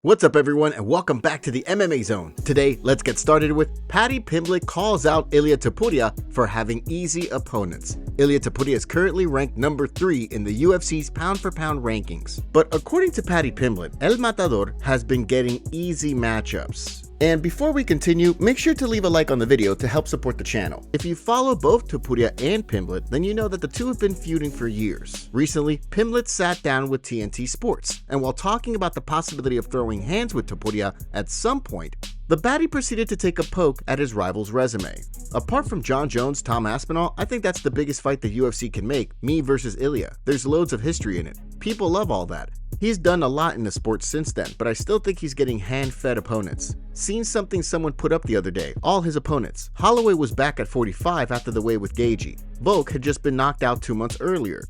What's up everyone and welcome back to the MMA Zone. Today, let's get started with Paddy Pimblett calls out Ilia Topuria for having easy opponents. Ilia Topuria is currently ranked number 3 in the UFC's pound-for-pound rankings. But according to Paddy Pimblett, El Matador has been getting easy matchups. And before we continue, make sure to leave a like on the video to help support the channel. If you follow both Topuria and Pimblett, then you know that the two have been feuding for years. Recently, Pimblett sat down with TNT Sports, and while talking about the possibility of throwing hands with Topuria at some point, the baddie proceeded to take a poke at his rival's resume. Apart from Jon Jones, Tom Aspinall, I think that's the biggest fight the UFC can make, me versus Ilia. There's loads of history in it. People love all that. He's done a lot in the sport since then, but I still think he's getting hand-fed opponents. Seen something someone put up the other day, all his opponents. Holloway was back at 45 after the way with Gaethje. Volk had just been knocked out 3 months earlier.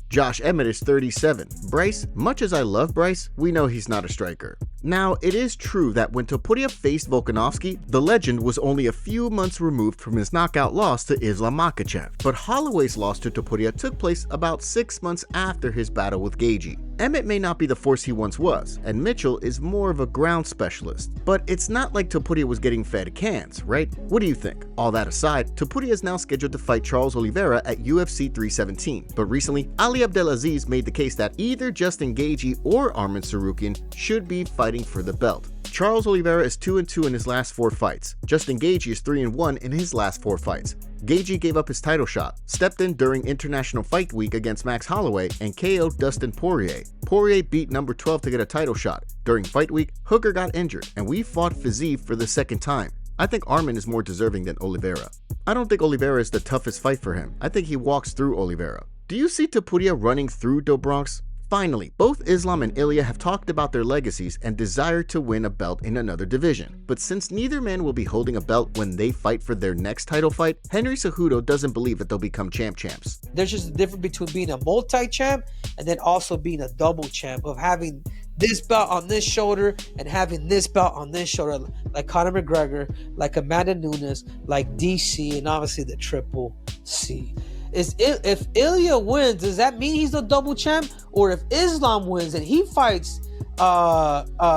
Josh Emmett is 37. Bryce, much as I love Bryce, we know he's not a striker. Now, it is true that when Topuria faced Volkanovski, the legend was only a few months removed from his knockout loss to Islam Makhachev. But Holloway's loss to Topuria took place about 6 months after his battle with Gaethje. Emmett may not be the force he once was, and Mitchell is more of a ground specialist. But it's not like Topuria was getting fed cans, right? What do you think? All that aside, Topuria is now scheduled to fight Charles Oliveira at UFC 317. But recently, Ali Abdelaziz made the case that either Justin Gaethje or Arman Tsarukyan should be fighting for the belt. Charles Oliveira is 2-2 in his last 4 fights. Justin Gaethje is 3-1 in his last 4 fights. Gaethje gave up his title shot, stepped in during International Fight Week against Max Holloway, and KO'd Dustin Poirier. Poirier beat number 12 to get a title shot. During Fight Week, Hooker got injured, and we fought Fiziev for the second time. I think Arman is more deserving than Oliveira. I don't think Oliveira is the toughest fight for him. I think he walks through Oliveira. Do you see Topuria running through Do Bronx? Finally, both Islam and Ilia have talked about their legacies and desire to win a belt in another division. But since neither man will be holding a belt when they fight for their next title fight, Henry Cejudo doesn't believe that they'll become champs. There's just a difference between being a multi-champ and then also being a double champ, of having this belt on this shoulder and having this belt on this shoulder, like Conor McGregor, like Amanda Nunes, like DC, and obviously the Triple C. If Ilia wins, does that mean he's the double champ? Or if Islam wins and he fights JDM,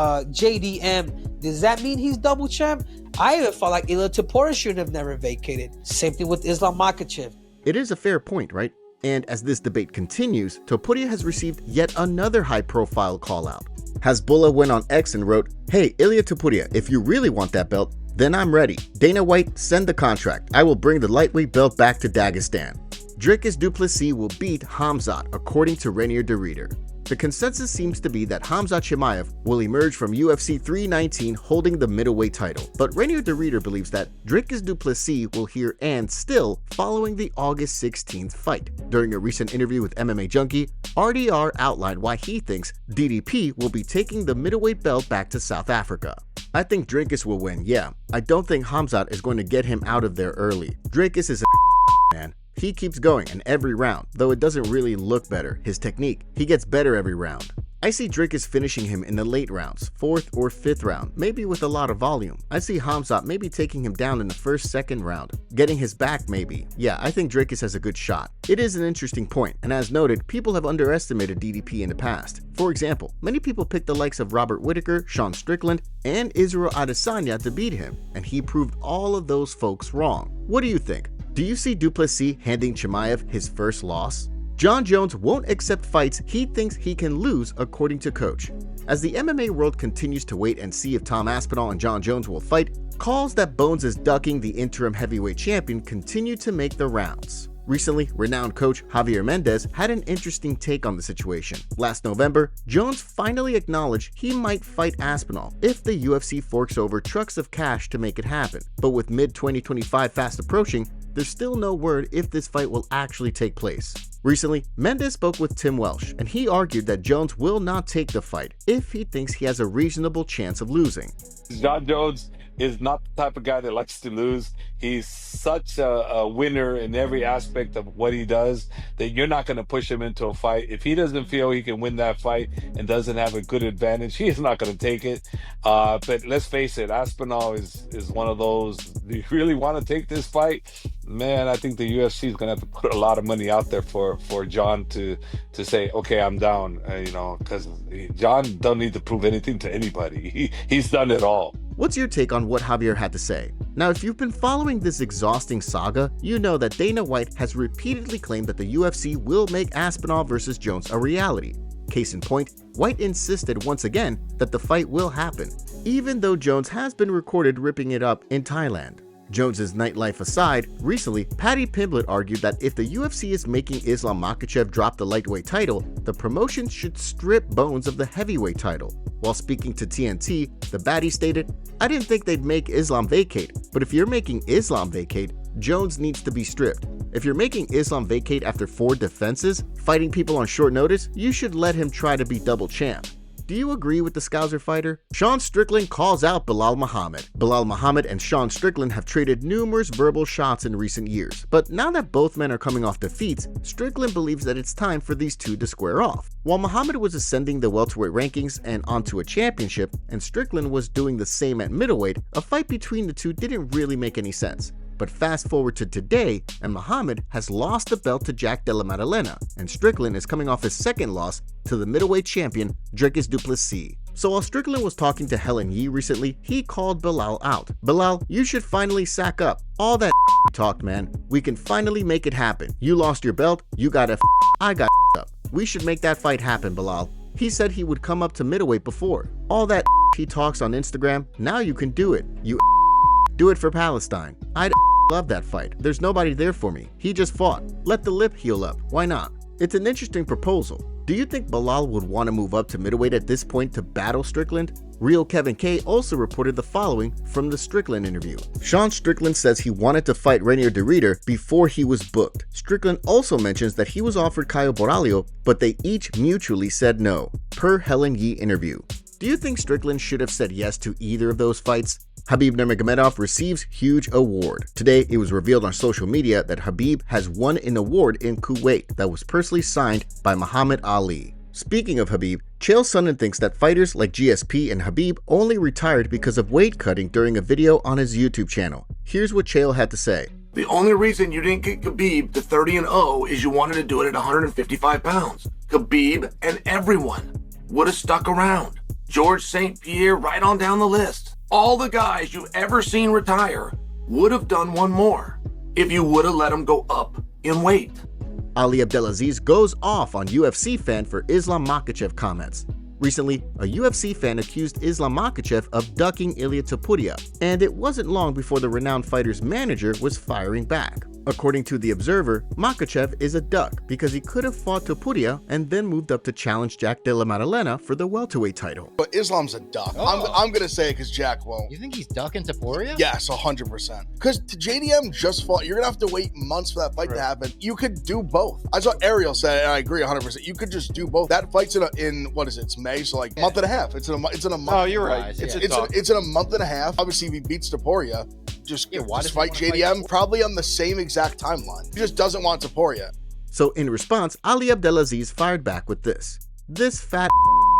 does that mean he's double champ? I even felt like Ilia Topuria should have never vacated. Same thing with Islam Makhachev. It is a fair point, right? And as this debate continues, Topuria has received yet another high-profile call-out. Hasbullah went on X and wrote, "Hey, Ilia Topuria, if you really want that belt, then I'm ready. Dana White, send the contract. I will bring the lightweight belt back to Dagestan." Dricus du Plessis will beat Khamzat, according to Reinier de Ridder. The consensus seems to be that Khamzat Chimaev will emerge from UFC 319 holding the middleweight title, but Reinier de Ridder believes that Dricus du Plessis will hear and still following the August 16th fight. During a recent interview with MMA Junkie, RDR outlined why he thinks DDP will be taking the middleweight belt back to South Africa. I think Dricus will win, yeah. I don't think Khamzat is going to get him out of there early. Dricus is a man. He keeps going in every round, though it doesn't really look better. His technique, he gets better every round. I see Dricus finishing him in the late rounds, 4th or 5th round, maybe with a lot of volume. I see Khamzat maybe taking him down in the 1st, 2nd round, getting his back maybe. Yeah, I think Dricus has a good shot. It is an interesting point, and as noted, people have underestimated DDP in the past. For example, many people picked the likes of Robert Whittaker, Sean Strickland, and Israel Adesanya to beat him, and he proved all of those folks wrong. What do you think? Do you see du Plessis handing Chimaev his first loss? Jon Jones won't accept fights he thinks he can lose, according to Coach. As the MMA world continues to wait and see if Tom Aspinall and Jon Jones will fight, calls that Bones is ducking the interim heavyweight champion continue to make the rounds. Recently, renowned coach Javier Mendez had an interesting take on the situation. Last November, Jones finally acknowledged he might fight Aspinall if the UFC forks over trucks of cash to make it happen. But with mid-2025 fast approaching, there's still no word if this fight will actually take place. Recently, Mendez spoke with Tim Welsh, and he argued that Jones will not take the fight if he thinks he has a reasonable chance of losing. Jon Jones is not the type of guy that likes to lose. He's such a winner in every aspect of what he does that you're not going to push him into a fight. If he doesn't feel he can win that fight and doesn't have a good advantage, he's not going to take it. But let's face it, Aspinall is one of those, do you really want to take this fight? Man, I think the UFC is gonna have to put a lot of money out there for John to say, okay, I'm down. Because John don't need to prove anything to anybody. He's done it all. What's your take on what Javier had to say? Now, if you've been following this exhausting saga, you know that Dana White has repeatedly claimed that the UFC will make Aspinall versus Jones a reality. Case in point, White insisted once again that the fight will happen, even though Jones has been recorded ripping it up in Thailand. Jones's nightlife aside, recently, Paddy Pimblett argued that if the UFC is making Islam Makhachev drop the lightweight title, the promotion should strip Bones of the heavyweight title. While speaking to TNT, the baddie stated, "I didn't think they'd make Islam vacate, but if you're making Islam vacate, Jones needs to be stripped. If you're making Islam vacate after 4 defenses, fighting people on short notice, you should let him try to be double champ." Do you agree with the Scouser fighter? Sean Strickland calls out Belal Muhammad. Belal Muhammad and Sean Strickland have traded numerous verbal shots in recent years, but now that both men are coming off defeats, Strickland believes that it's time for these two to square off. While Muhammad was ascending the welterweight rankings and onto a championship, and Strickland was doing the same at middleweight, a fight between the two didn't really make any sense. But fast forward to today, and Muhammad has lost the belt to Jack Della Maddalena, and Strickland is coming off his second loss to the middleweight champion, Dricus du Plessis. So while Strickland was talking to Helen Yee recently, he called Belal out. "Belal, you should finally sack up. All that talk, man. We can finally make it happen. You lost your belt, you got I got up. We should make that fight happen, Belal." He said he would come up to middleweight before. All that he talks on Instagram, now you can do it. You do it for Palestine. I'd love that fight. There's nobody there for me. He just fought. Let the lip heal up. Why not? It's an interesting proposal. Do you think Belal would want to move up to middleweight at this point to battle Strickland? Real Kevin K also reported the following from the Strickland interview. Sean Strickland says he wanted to fight Reinier de Ridder before he was booked. Strickland also mentions that he was offered Caio Borralho, but they each mutually said no, per Helen Yee interview. Do you think Strickland should have said yes to either of those fights? Khabib Nurmagomedov receives huge award. Today, it was revealed on social media that Khabib has won an award in Kuwait that was personally signed by Muhammad Ali. Speaking of Khabib, Chael Sonnen thinks that fighters like GSP and Khabib only retired because of weight cutting during a video on his YouTube channel. Here's what Chael had to say. "The only reason you didn't get Khabib to 30-0 is you wanted to do it at 155 pounds. Khabib and everyone would have stuck around. George St. Pierre right on down the list. All the guys you've ever seen retire would have done one more if you would have let them go up in weight." Ali Abdelaziz goes off on UFC fan for Islam Makhachev comments. Recently, a UFC fan accused Islam Makhachev of ducking Ilia Topuria, and it wasn't long before the renowned fighter's manager was firing back. According to The Observer, Makhachev is a duck because he could have fought Topuria and then moved up to challenge Jack Della Maddalena for the welterweight title. But Islam's a duck. Oh. I'm going to say it because Jack won't. You think he's ducking Topuria? Yes, 100%. Because JDM just fought. You're going to have to wait months for that fight to happen. You could do both. I saw Ariel say, and I agree 100%. You could just do both. That fight's in what is it? It's May, so like a month and a half. It's in a month. Oh, you're right. It's in a month and a half. Obviously, if he beats Topuria, just fight JDM probably on the same exact timeline. He just doesn't want Topuria. So in response, Ali Abdelaziz fired back with this. "This fat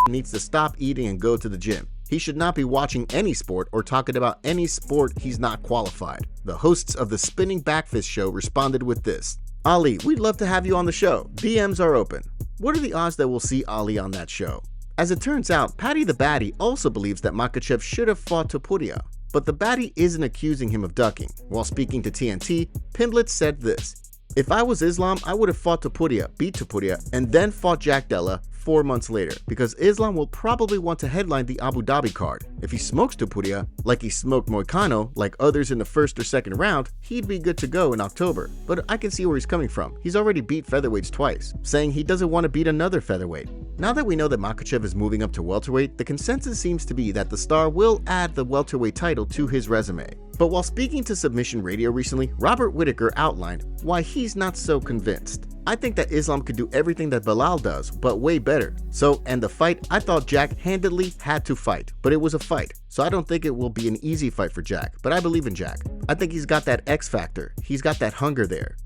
needs to stop eating and go to the gym. He should not be watching any sport or talking about any sport he's not qualified." The hosts of the Spinning Backfist show responded with this. "Ali, we'd love to have you on the show. DMs are open." What are the odds that we'll see Ali on that show? As it turns out, Paddy the Baddie also believes that Makhachev should have fought Topuria. But the baddie isn't accusing him of ducking. While speaking to TNT, Pimblett said this. "If I was Islam, I would have fought Topuria, beat Topuria, and then fought Jack Della 4 months later, because Islam will probably want to headline the Abu Dhabi card. If he smokes Topuria, like he smoked Moicano, like others in the first or second round, he'd be good to go in October. But I can see where he's coming from. He's already beat featherweights twice, saying he doesn't want to beat another featherweight." Now that we know that Makhachev is moving up to welterweight, the consensus seems to be that the star will add the welterweight title to his resume. But while speaking to Submission Radio recently, Robert Whittaker outlined why he's not so convinced. "I think that Islam could do everything that Belal does, but way better. So, and the fight, I thought Jack handedly had to fight, but it was a fight. So I don't think it will be an easy fight for Jack, but I believe in Jack. I think he's got that X factor. He's got that hunger there.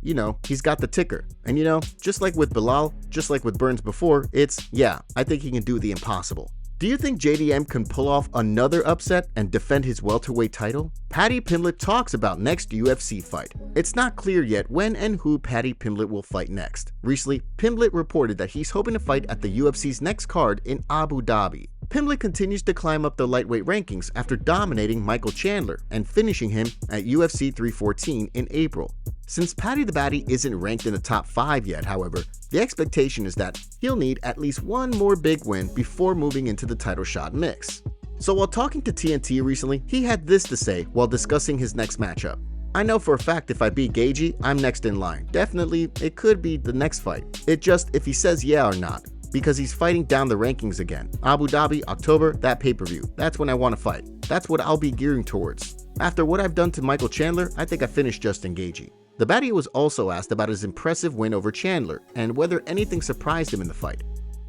He's got the ticker. And just like with Belal, just like with Burns before, it's, yeah, I think he can do the impossible." Do you think JDM can pull off another upset and defend his welterweight title? Paddy Pimblett talks about next UFC fight. It's not clear yet when and who Paddy Pimblett will fight next. Recently, Pimblett reported that he's hoping to fight at the UFC's next card in Abu Dhabi. Pimblett continues to climb up the lightweight rankings after dominating Michael Chandler and finishing him at UFC 314 in April. Since Paddy the Baddy isn't ranked in the top 5 yet, however, the expectation is that he'll need at least one more big win before moving into the title shot mix. So while talking to TNT recently, he had this to say while discussing his next matchup. "I know for a fact if I beat Gaethje, I'm next in line. Definitely, it could be the next fight. It just if he says yeah or not. Because he's fighting down the rankings again. Abu Dhabi, October, that pay-per-view. That's when I want to fight. That's what I'll be gearing towards. After what I've done to Michael Chandler, I think I finished Justin Gaethje." The Baddy was also asked about his impressive win over Chandler and whether anything surprised him in the fight.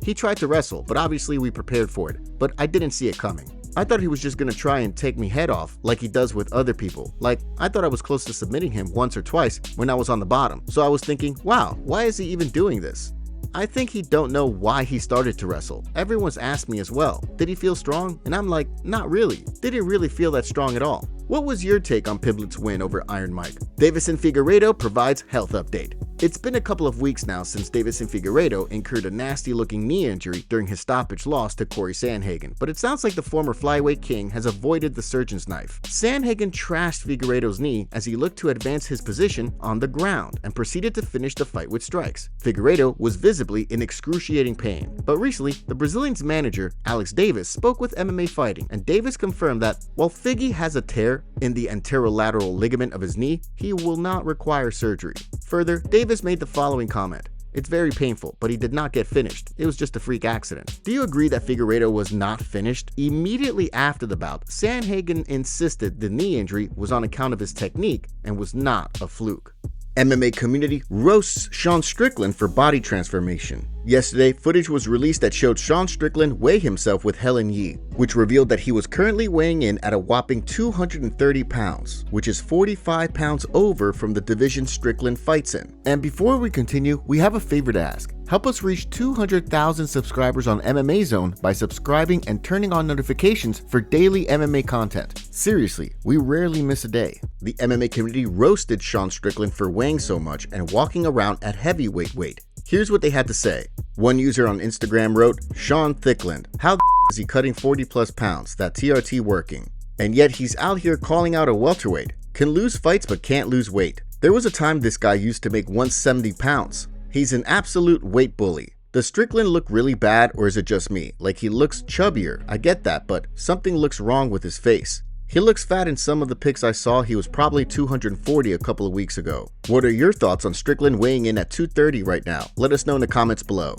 He tried to wrestle, but obviously we prepared for it, but I didn't see it coming. I thought he was just gonna try and take me head off like he does with other people. Like, I thought I was close to submitting him once or twice when I was on the bottom, so I was thinking, wow, why is he even doing this? I think he don't know why he started to wrestle. Everyone's asked me as well, did he feel strong? And I'm like, not really. Didn't really feel that strong at all. What was your take on Pimblett's win over Iron Mike? Deiveson Figueiredo provides health update. It's been a couple of weeks now since Deiveson Figueiredo incurred a nasty-looking knee injury during his stoppage loss to Corey Sandhagen, but it sounds like the former flyweight king has avoided the surgeon's knife. Sandhagen trashed Figueiredo's knee as he looked to advance his position on the ground and proceeded to finish the fight with strikes. Figueiredo was visibly in excruciating pain, but recently, the Brazilian's manager, Alex Davis, spoke with MMA Fighting, and Davis confirmed that while Figgy has a tear in the anterolateral ligament of his knee, he will not require surgery. Further, Davis made the following comment: "It's very painful, but he did not get finished. It was just a freak accident." Do you agree that Figueiredo was not finished? Immediately after the bout, Sandhagen insisted the knee injury was on account of his technique and was not a fluke. MMA community roasts Sean Strickland for body transformation. Yesterday, footage was released that showed Sean Strickland weigh himself with Helen Yee, which revealed that he was currently weighing in at a whopping 230 pounds, which is 45 pounds over from the division Strickland fights in. And before we continue, we have a favor to ask. Help us reach 200,000 subscribers on MMA Zone by subscribing and turning on notifications for daily MMA content. Seriously, we rarely miss a day. The MMA community roasted Sean Strickland for weighing so much and walking around at heavyweight weight. Here's what they had to say. One user on Instagram wrote, "Sean Thickland, how the is he cutting 40 plus pounds? That TRT working. And yet he's out here calling out a welterweight. Can lose fights but can't lose weight. There was a time this guy used to make 170 pounds. He's an absolute weight bully. Does Strickland look really bad, or is it just me? Like, he looks chubbier, I get that, but something looks wrong with his face. He looks fat in some of the pics I saw. He was probably 240 a couple of weeks ago." What are your thoughts on Strickland weighing in at 230 right now? Let us know in the comments below.